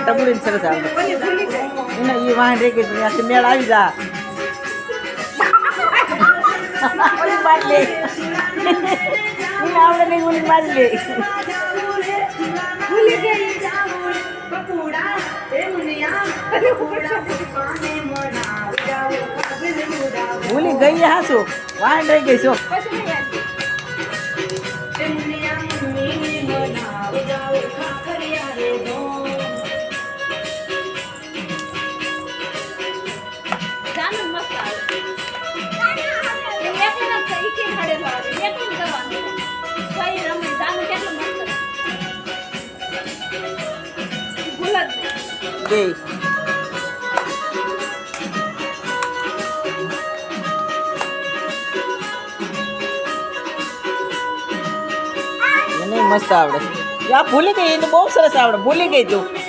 ટબુડી સરસ આવડે એને એ વાહન રહી ગઈ ત્યાંથી મેળ આવી જા ઓલી મારી લે એને આવડે નહીં ઓલી મારી લે ભૂલી ગઈ હા શું વાહન રહી ગઈ શું ગઈ એને મસ્ત આવડે યા ભૂલી ગઈ એને બહુ સરસ આવડે ભૂલી ગઈ તું